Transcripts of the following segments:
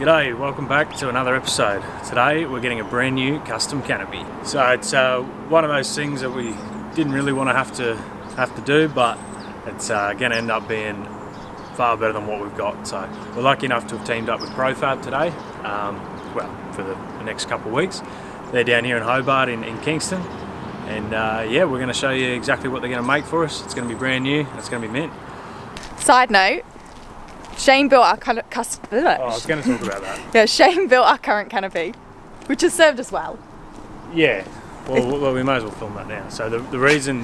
G'day, welcome back to another episode. Today we're getting a brand new custom canopy. So it's one of those things that we didn't really want to have to do, but it's going to end up being far better than what we've got. So we're lucky enough to have teamed up with PROFAB today, for the next couple of weeks. They're down here in Hobart in Kingston, and yeah, we're going to show you exactly what they're going to make for us. It's going to be brand new, it's going to be mint. Side note, Shane built our custom. Oh, I was going to talk about that. Yeah, Shane built our current canopy, which has served us well. Yeah, well we might as well film that now. So the reason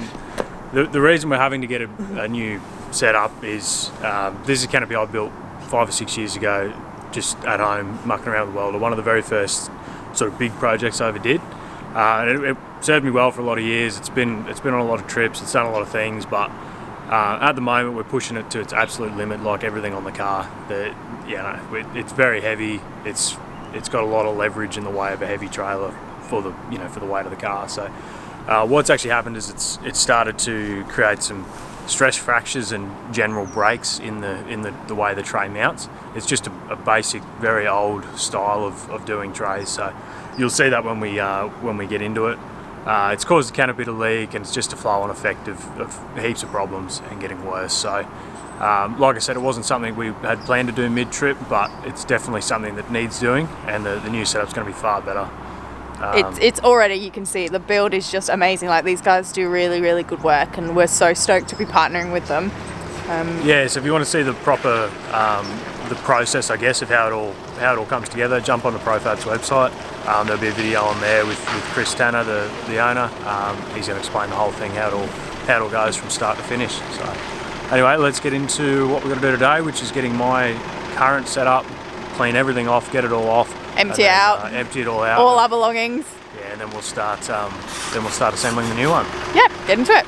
we're having to get a new setup is this is a canopy I built 5 or 6 years ago, just at home mucking around with the welder. One of the very first sort of big projects I ever did, and it served me well for a lot of years. It's been on a lot of trips. It's done a lot of things, but at the moment we're pushing it to its absolute limit, like everything on the car. It's very heavy. It's got a lot of leverage in the way of a heavy trailer for the weight of the car. So what's actually happened is it's started to create some stress fractures and general breaks in the way the tray mounts. It's just a basic, very old style of doing trays. So you'll see that when we get into it. It's caused the canopy to leak, and it's just a flow-on effect of heaps of problems and getting worse. So like I said, it wasn't something we had planned to do mid-trip, but it's definitely something that needs doing, and the new setup's going to be far better. It's already, you can see the build is just amazing. Like, these guys do really, really good work, and we're so stoked to be partnering with them. Yeah, so if you want to see the proper the process, I guess, of how it all comes together, jump on the PROFAB's website. There'll be a video on there with Chris Tanner, the owner. He's going to explain the whole thing, how it all goes from start to finish. So anyway, let's get into what we're going to do today, which is getting my current setup, clean everything off, get it all off, empty it all out, all our belongings. Yeah, and then we'll start assembling the new one. Yep, get into it.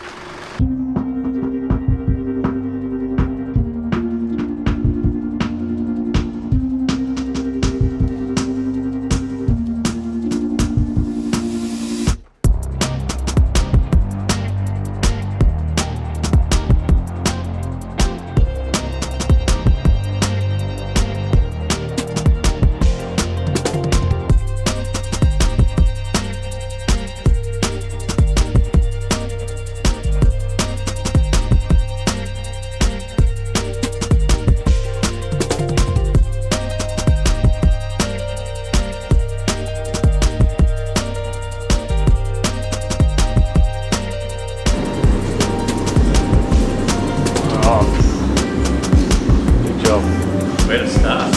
Where to start?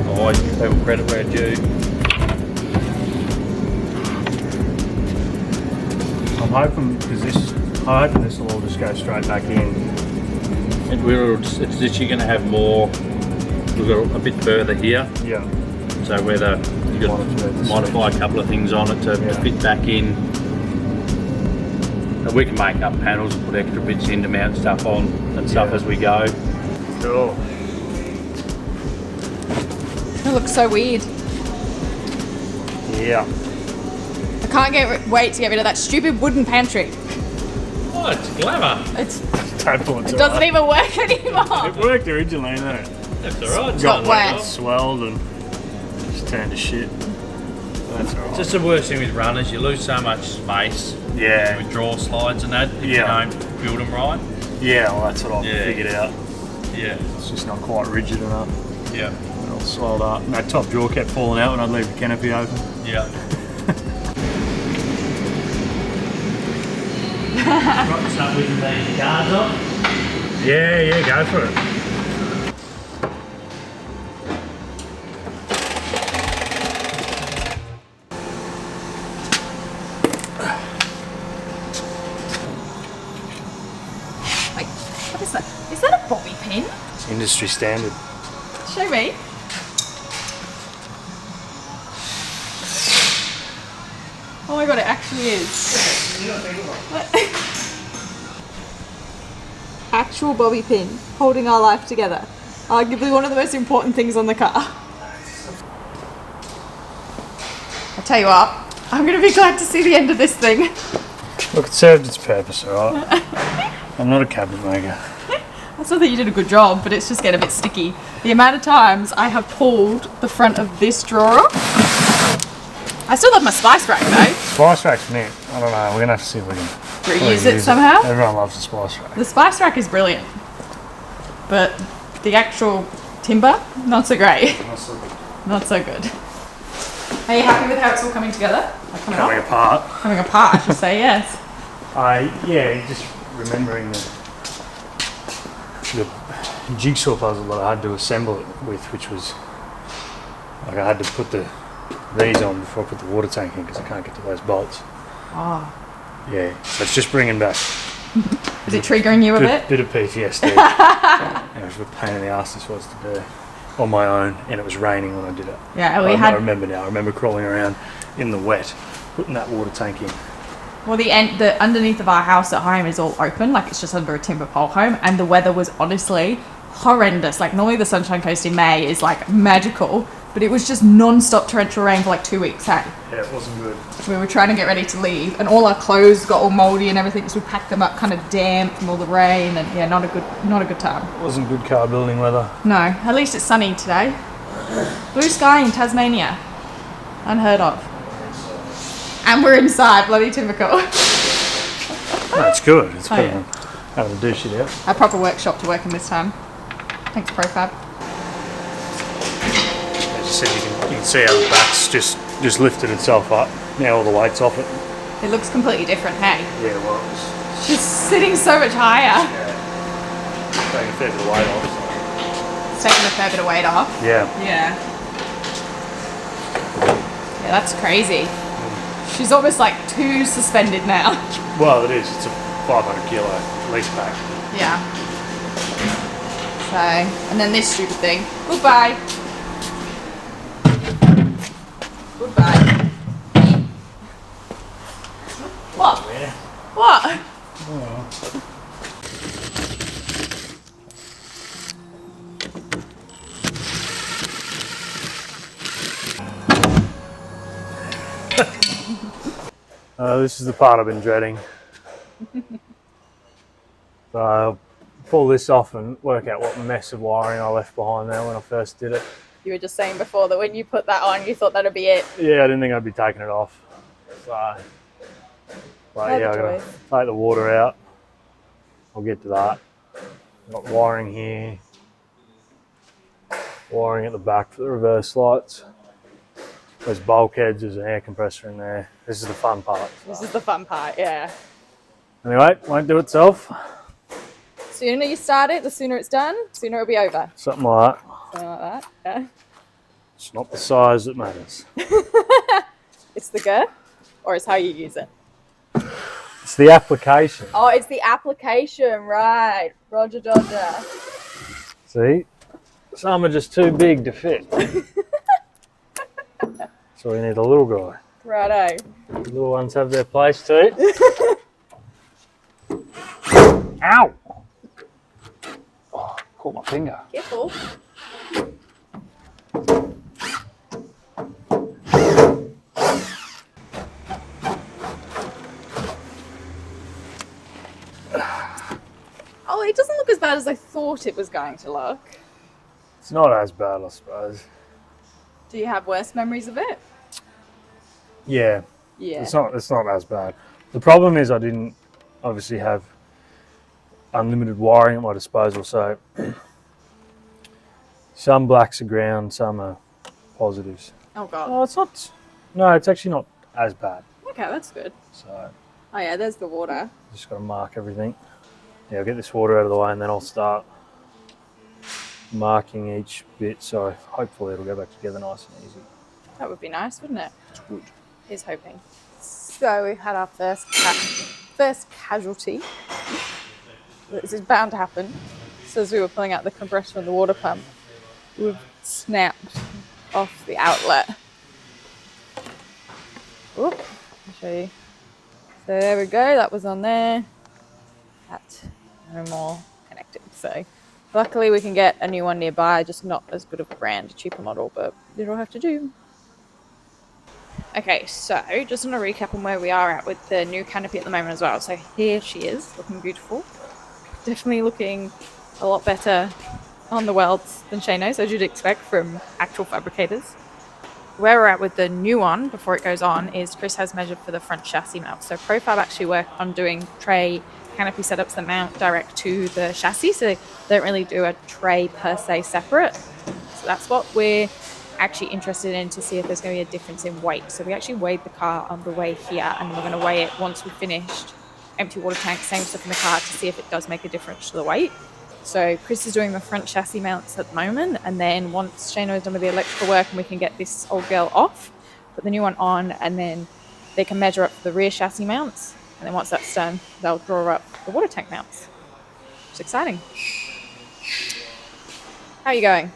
Oh, you give people credit where due. I'm hoping this will all just go straight back in. It's literally going to have more. We've got a bit further here. Yeah. So whether you got to modify a couple of things on it to fit back in. And we can make up panels and put extra bits in to mount stuff on and stuff as we go. Cool. It looks so weird. Yeah. I can't wait to get rid of that stupid wooden pantry. Oh, it's glamour. It doesn't even work anymore. It worked originally, didn't it? That's alright. It's got wet. Swelled and just turned to shit. That's alright. Just the worst thing with runners, you lose so much space. Yeah. With draw slides and that, if you don't build them right. Yeah, well that's what I've figured out. Yeah. It's just not quite rigid enough. Yeah. It all swelled up. And that top drawer kept falling out when I'd leave the canopy open. Yeah. Right, start with the guards on. Yeah, go for it. Wait, what is that? Is that a bobby pin? It's industry standard. Show me. Oh my god, it actually is. What? Actual bobby pin holding our life together. Arguably one of the most important things on the car. I tell you what, I'm going to be glad to see the end of this thing. Look, it served its purpose, alright? I'm not a cabinet maker. That's not that you did a good job, but it's just getting a bit sticky. The amount of times I have pulled the front of this drawer. I still have my spice rack though. Spice rack's mint. I don't know. We're gonna have to see if we can Reuse it somehow. Everyone loves the spice rack. The spice rack is brilliant, but the actual timber, not so great. Not so good. Are you happy with how it's all coming together? Like Coming apart. Coming apart, I should say, yes. Yeah, just remembering the jigsaw puzzle that I had to assemble it with, which was like I had to put these on before I put the water tank in because I can't get to those bolts. Oh. Yeah, so it's just bringing back. Is it triggering you a bit? Bit of PTSD. It was a pain in the ass this was to do on my own, and it was raining when I did it. Yeah, I remember now. I remember crawling around in the wet, putting that water tank in. Well, the underneath of our house at home is all open, like it's just under a timber pole home, and the weather was honestly horrendous. Like normally the Sunshine Coast in May is like magical, but it was just non-stop torrential rain for like 2 weeks, hey? Yeah, it wasn't good. We were trying to get ready to leave, and all our clothes got all mouldy and everything, so we packed them up kind of damp from all the rain, and yeah, not a good time. It wasn't good car building weather. No, at least it's sunny today. Blue sky in Tasmania. Unheard of. And we're inside, bloody Timberco. That's good. It's better yeah. than having to do shit out. A proper workshop to work in this time. Thanks, ProFab. As you said, you can see how the back's just lifted itself up. Now all the weight's off it. It looks completely different, hey? Yeah, well, it's She's sitting so much higher. taking a fair bit of weight off. So. It's taking a fair bit of weight off. Yeah. Yeah. Yeah, that's crazy. She's almost like too suspended now. Well, it is. It's a 500 kilo lease pack. Yeah. So, and then this stupid thing. Goodbye. Goodbye. What? Yeah. What? Oh. This is the part I've been dreading. So I'll pull this off and work out what mess of wiring I left behind there when I first did it. You were just saying before that when you put that on, you thought that'd be it. Yeah, I didn't think I'd be taking it off. So, but yeah, I'm gonna take the water out. I'll get to that. Got wiring here. Wiring at the back for the reverse lights. There's bulkheads, there's an air compressor in there. This is the fun part. This is the fun part, yeah. Anyway, won't do itself. Sooner you start it, the sooner it's done, sooner it'll be over. Something like that. Something like that, yeah. It's not the size that matters. It's the girth, or it's how you use it? It's the application. Oh, it's the application, right. Roger Dodger. See? Some are just too big to fit. So we need a little guy. Righto. The little ones have their place too. Ow! Oh, caught my finger. Careful. Oh, it doesn't look as bad as I thought it was going to look. It's not as bad, I suppose. Do you have worse memories of it? Yeah. Yeah. It's not as bad. The problem is I didn't obviously have unlimited wiring at my disposal, so some blacks are ground, some are positives. Oh god. Oh, it's not. No, it's actually not as bad. Okay, that's good. So Oh yeah, there's the water. just got to mark everything. Yeah, I'll get this water out of the way and then I'll start marking each bit, so hopefully it'll go back together nice and easy. That would be nice, wouldn't it? It's good. He's hoping. So we've had our first casualty. This is bound to happen. So as we were pulling out the compressor and the water pump, we've snapped off the outlet. Whoop, I'll show you. So there we go, that was on there. That's no more connected. So luckily we can get a new one nearby, just not as good of a brand, a cheaper model, but it'll have to do. Okay, so just on a recap on where we are at with the new canopy at the moment as well. So here she is, looking beautiful. Definitely looking a lot better on the welds than Shano's, as you'd expect from actual fabricators. Where we're at with the new one, before it goes on, is Chris has measured for the front chassis mount. So ProFab actually work on doing tray canopy setups that mount direct to the chassis, so they don't really do a tray per se separate. So that's what we're actually interested in, to see if there's going to be a difference in weight. So we actually weighed the car on the way here, and we're going to weigh it once we've finished empty water tank, same stuff in the car, to see if it does make a difference to the weight. So Chris is doing the front chassis mounts at the moment, and then once Shano has done with the electrical work and we can get this old girl off, put the new one on, and then they can measure up for the rear chassis mounts, and then once that's done, they'll draw up the water tank mounts. It's exciting. How are you going?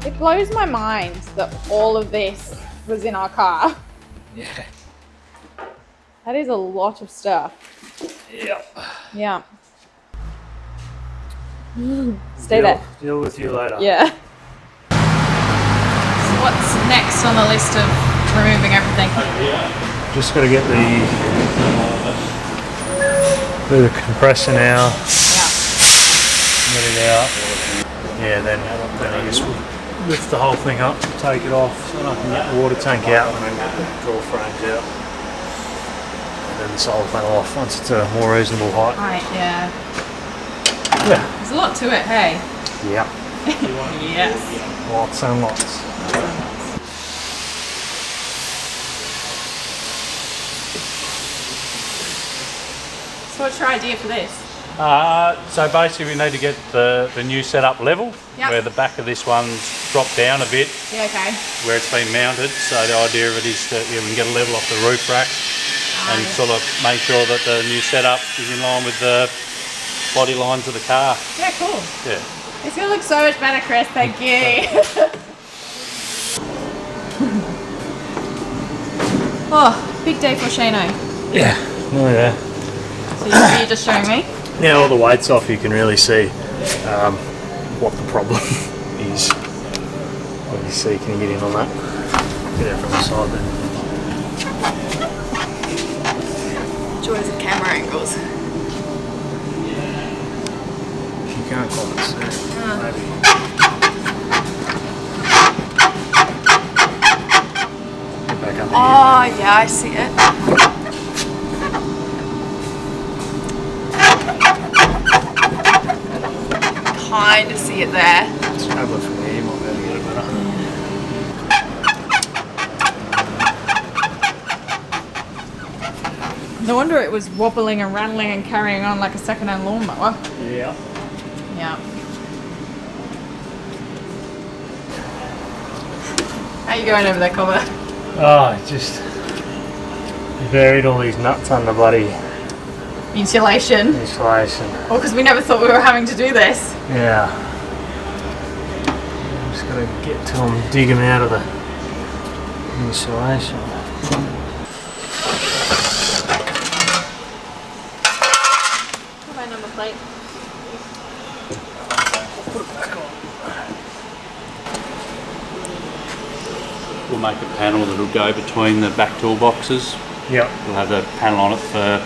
It blows my mind that all of this was in our car. Yeah. That is a lot of stuff. Yep. Yeah. Stay there. Deal with you later. Yeah. So what's next on the list of removing everything? Just got to get the compressor now. Yeah. Get it out. Yeah, then I guess we'll lift the whole thing up, take it off, so I can get the water tank out and then get the draw frames out. And then the solar panel off once it's a more reasonable height. Right, yeah. Yeah. There's a lot to it, hey? Yeah. Yes. Lots and lots. So what's your idea for this? So basically we need to get the new setup level, Yep. where the back of this one's dropped down a bit, Yeah, okay. where it's been mounted. So the idea of it is that we can get a level off the roof rack and sort of make sure that the new setup is in line with the body lines of the car. Yeah, cool. Yeah. It's gonna look so much better, Chris, thank you. Oh, big day for Shano. Yeah. Oh yeah. So you're just showing me? Now all the weight's off, you can really see what the problem is. What do you see? Can you get in on that? Get out from the side then. Joys of camera angles. You can't quite see it. Maybe. Get back under here. Oh, yeah, I see it. Kind of see it there. Let's grab it from here, you might be able to get it better. No wonder it was wobbling and rattling and carrying on like a second-hand lawnmower. Yeah. Yeah. How you going over there, Cobber? Oh, just buried all these nuts under bloody Insulation. insulation. Well, because we never thought we were having to do this. Yeah. Just gotta get to them, dig them out of the insulation. My number plate. Put it back on. We'll make a panel that'll go between the back toolboxes. Yep. We'll have the panel on it for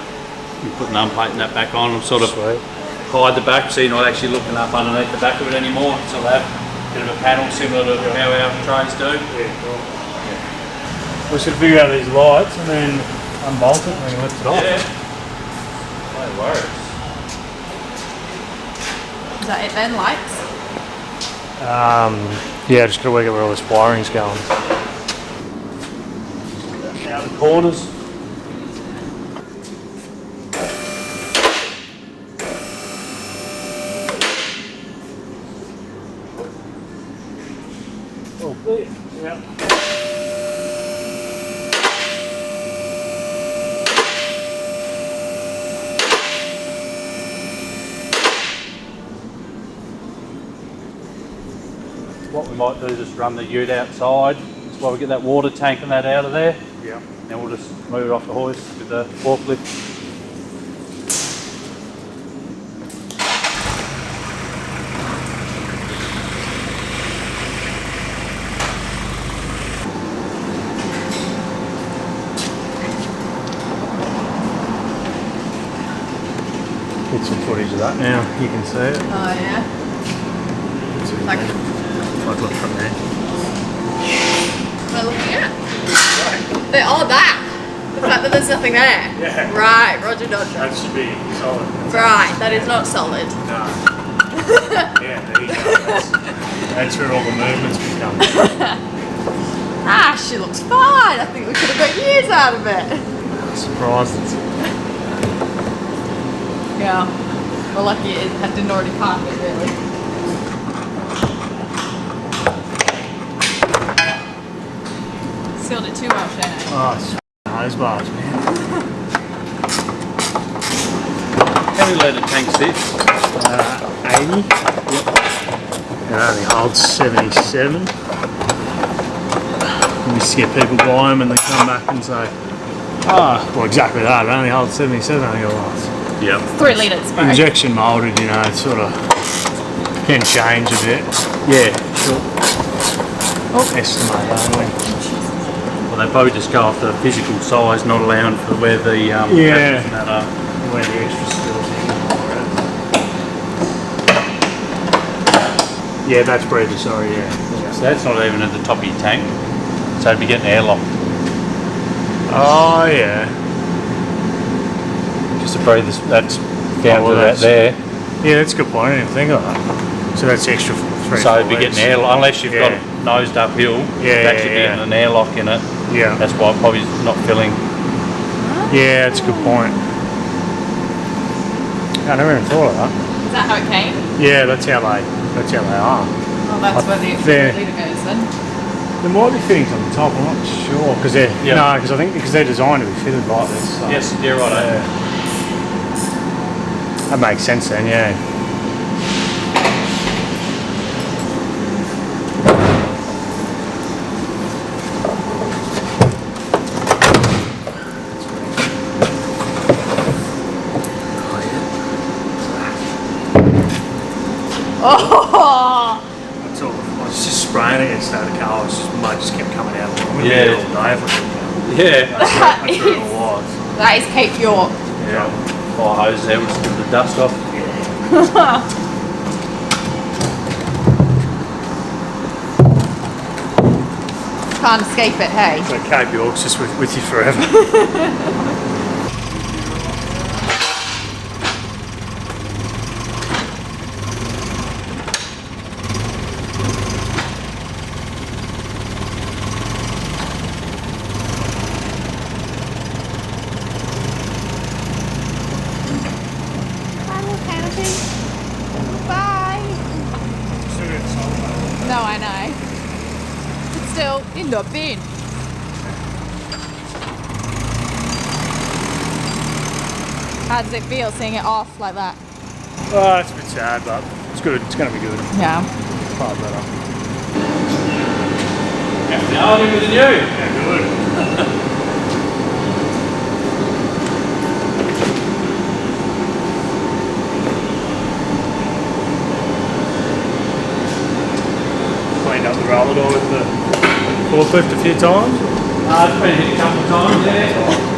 putting the plate and that back on and sort of Sweet. hide the back so you're not actually looking up underneath the back of it anymore. So we'll have a bit of a panel similar to how our trays do. Yeah, cool. We should figure out these lights and then unbolt it and we can lift it off. Yeah. No worries. Is that it then, lights? Yeah, just gotta work out where all this wiring's going. Now the corners. basically. Yeah. What we might do is just run the ute outside. That's why we get that water tank and that out of there. Yeah. Then we'll just move it off the hoist with the forklift. Get some footage of that now. You can see it. Oh yeah. Like, Like look from there. what am I looking at? That. The fact that there's nothing there. Yeah. Right, Roger Dodger. That should be solid. Right, that is not solid. No. Yeah, there you go. That's where all the movements become. Ah, she looks fine. I think we could have got years out of it. Surprises. Yeah. We're lucky it didn't already park it, really. Sealed it too well, Shannon. Oh, it's hose bars, man. How many litre tank sit? 80. Yep. It only holds 77. We used to get people buy them and they come back and say, well, exactly that. It only holds 77. I go, well, Yep. 3 litres, bro. injection moulded, you know, it sort of can change a bit. Yeah, sure. Estimate only. Well, they probably just go off the physical size, not allowing for where the Yeah. patches and that are. Where the extra skills in. Yeah, that's breather, sorry, yeah. So that's not even at the top of your tank. So it'd be getting airlocked. Oh, yeah. Just to breathe this, that's down Oh, well, to that's- that there. Yeah, that's a good point. I didn't think of that. So that's extra for 3 So it'd be getting airlocked, unless you've got Yeah. it nosed uphill, Yeah, it's actually yeah, getting an airlock in it. Yeah. That's why it probably not filling. Yeah, that's a good point. I never even thought of that. Is that how it came? Yeah, that's how they are. Oh, that's where the extra There. 3 litre goes then. There might be fittings on the top, I'm not sure. Because they're, Yeah. no, because I think because they're designed to be fitted like this. So. Yes, yeah, right. Yeah. That makes sense then, yeah. Oh! That's all. I was just spraying against that car. Mud just kept coming out. Yeah. All day if I could. Yeah. That's where it all was. That is Cape York. Yeah. Fire hose there, we'll just get the dust off. Can't escape it, hey? So Cape York's just with you forever. Bye. No, I know. It's still in the bin. How does it feel seeing it off like that? Oh, it's a bit sad, but it's good. It's going to be good. Yeah. Far better. Now with the new. Yeah, good. Cleaned up the roller door with the forklift a few times. It's been hit a couple of times, yeah.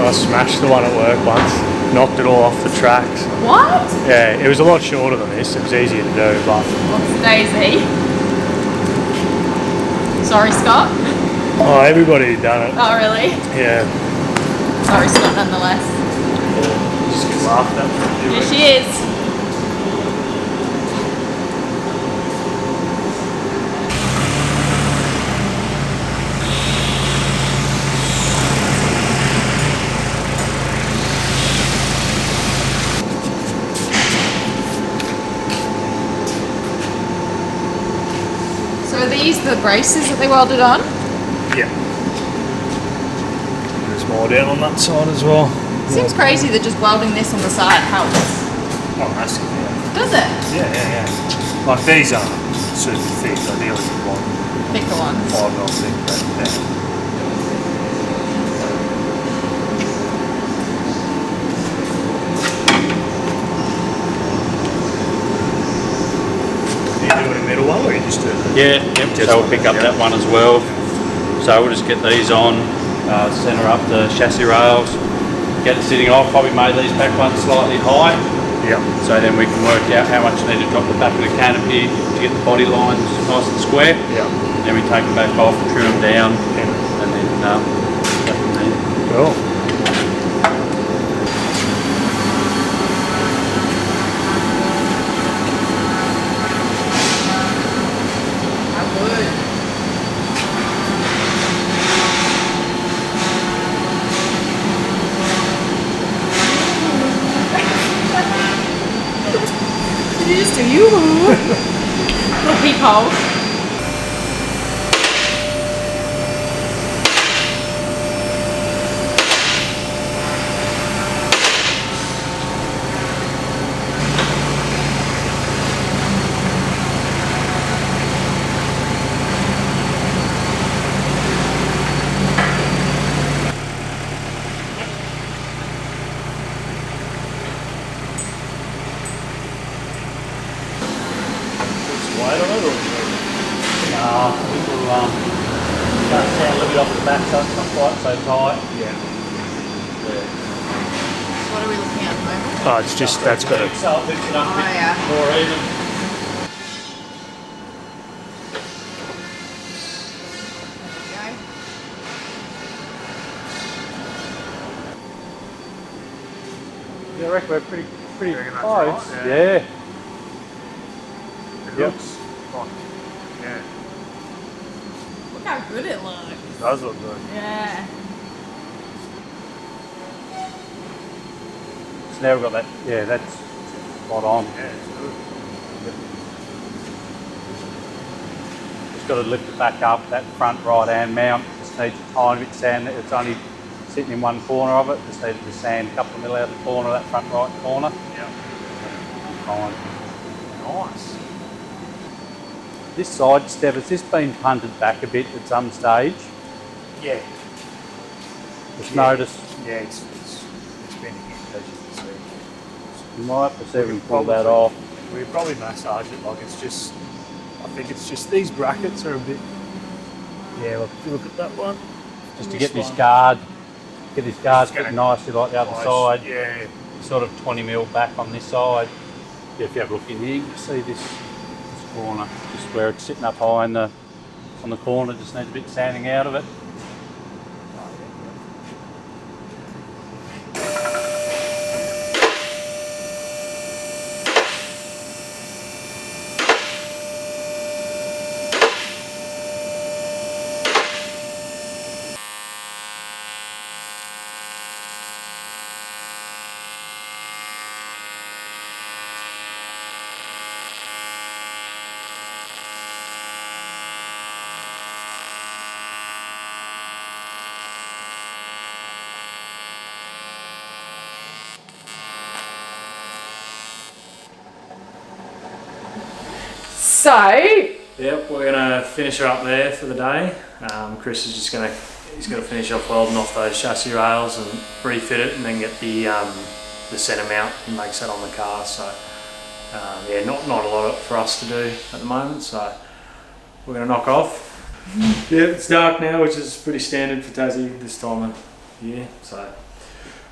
I smashed the one at work once, knocked it all off the tracks. What? Yeah, it was a lot shorter than this. It was easier to do, but What's Daisy? Sorry, Scott. oh, everybody had done it. Oh, really? Yeah, Sorry, Scott, nonetheless. just get laughed at. for Here doing it. she is. the braces that they welded on? Yeah. There's more down on that side as well. Seems crazy that just welding this on the side helps. Oh, massive, yeah. Does it? Yeah. Like these are super thick, ideally you want Thicker ones. 5mm thick, but yeah. Middle one, or you just do it? Yeah, so we'll pick up that one as well. So we'll just get these on, centre up the chassis rails, get it sitting off. Probably made these back ones slightly high. Yeah. So then we can work out how much you need to drop the back of the canopy to get the body lines nice and square. Yeah. Then we take them back off, trim them down, and then go from there. Cool. Did you just do yoo-hoo? Little peephole. Wide on it, or I think we'll cut it down a little bit off the back so it's not quite so tight. yeah. What are we looking at the moment? Oh, it's just that's got a So it lifts it up a bit yeah. more even. Yeah, I reckon we're pretty You reckon that's close. right? Yeah. It looks like, yeah, Look how good it looks. it does look good. Yeah. So now we've got that. Yeah, that's spot on. Yeah, it's good. Just got to lift it back up. That front right hand mount just needs a tiny bit of sand. It's only sitting in one corner of it. Just needed to sand a couple of mil out of the corner of that front right corner. Yeah. Fine. Nice. This side step, has this been punted back a bit at some stage? Yeah. Just Yeah. notice. Yeah, it's been a hit, as you can see. You might have to see if we can pull Probably. that off. We probably massage it, like it's just, I think it's just these brackets are a bit, yeah, look, if you look at that one. Just to and get this one. guard It's fit gonna- nicely like the other Nice. side. Yeah. Sort of 20 mil back on this side. If you have a look in here, you can see this corner, just where it's sitting up high on the corner, just needs a bit of sanding out of it. So, Yep, we're gonna finish her up there for the day. Chris is just he's gonna finish off welding off those chassis rails and refit it, and then get the centre mount and makes that on the car. So yeah, not a lot for us to do at the moment. So we're gonna knock off. Yeah, it's dark now, which is pretty standard for Tassie this time of year. So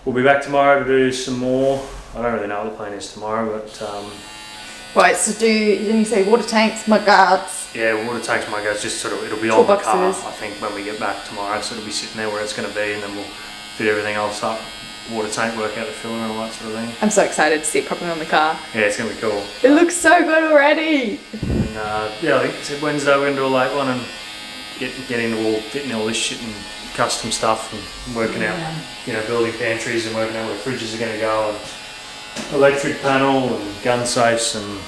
we'll be back tomorrow to do some more. I don't really know what the plan is tomorrow, but right, so didn't you say water tanks, mud guards? yeah, water tanks might go just sort of, it'll be on the car, Toolboxes. I think, when we get back tomorrow, so it'll be sitting there where it's going to be, and then we'll fit everything else up, water tank, work out the filler and all that sort of thing. I'm so excited to see it properly on the car. Yeah, it's going to be cool. It looks so good already. And yeah, I think it's Wednesday we're going to do a late one and get into getting all this shit and custom stuff and working out, you know, building pantries and working out where fridges are going to go, and electric panel and gun safes and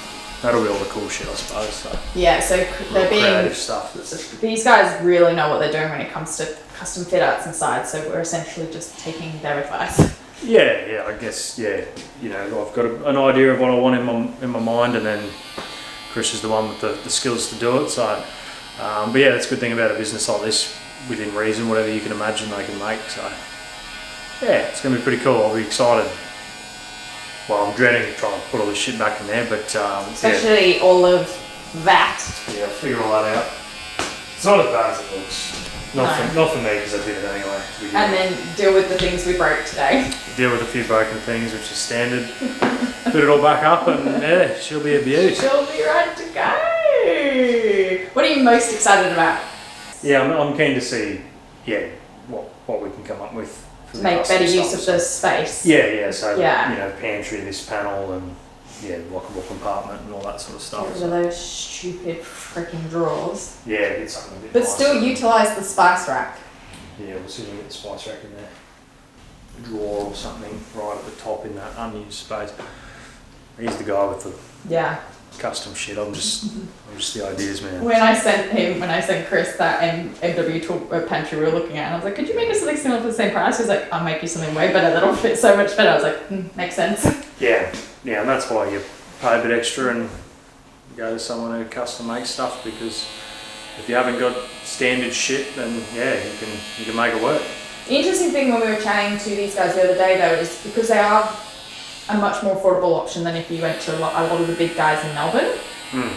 that'll be all the cool shit, I suppose. So Yeah, so they're being creative stuff. these guys really know what they're doing when it comes to custom fit outs inside. So we're essentially just taking their advice. Yeah, I guess, yeah. You know, I've got an idea of what I want in my mind, and then Chris is the one with the skills to do it. So, but yeah, that's a good thing about a business like this. Within reason, whatever you can imagine, they can make. So, yeah, it's going to be pretty cool. I'll be excited. Well, I'm dreading trying to put all this shit back in there, but Especially all of that. yeah, I'll figure all that out. It's not as bad as it looks. Not for me, because I did it anyway. And then deal with the things we broke today. Deal with a few broken things, which is standard. Put it all back up, and yeah, she'll be a beaut. She'll be ready to go. What are you most excited about? Yeah, I'm keen to see, yeah, what we can come up with. For the Make custom better use stuff, of the space. Yeah, so, Yeah. you know, pantry, this panel, and yeah, lockable compartment and all that sort of stuff. Get rid of those stupid freaking drawers. Yeah, get something a bit But nicer. still utilise the spice rack. Yeah, we'll see if we can get the spice rack in there. A drawer or something right at the top in that unused space. He's the guy with the Yeah. custom shit. I'm just the ideas man. When I sent Chris that MW pantry we were looking at, and I was like, could you make us something similar for the same price? He was like, I'll make you something way better that'll fit so much better. I was like, makes sense. Yeah, and that's why you pay a bit extra and go to someone who custom makes stuff, because if you haven't got standard shit, then yeah, you can make it work. The interesting thing when we were chatting to these guys the other day though is because they are a much more affordable option than if you went to a lot of the big guys in Melbourne.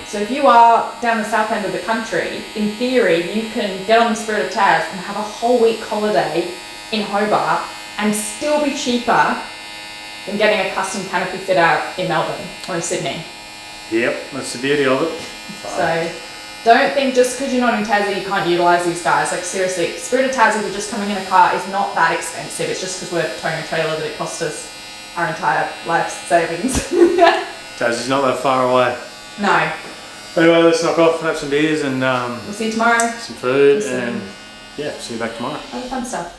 So if you are down the south end of the country, in theory you can get on the Spirit of Taz and have a whole week holiday in Hobart and still be cheaper than getting a custom canopy fit out in Melbourne or in Sydney. Yep, that's the beauty of it. So don't think just because you're not in Tassie you can't utilise these guys. Like seriously, Spirit of Tassie, if you're just coming in a car, is not that expensive. It's just because we're towing a trailer that it costs us our entire life savings. Tassie's not that far away. No. Anyway, let's knock off, have some beers and We'll see you tomorrow. some food, Listen. and yeah, see you back tomorrow. All the fun stuff.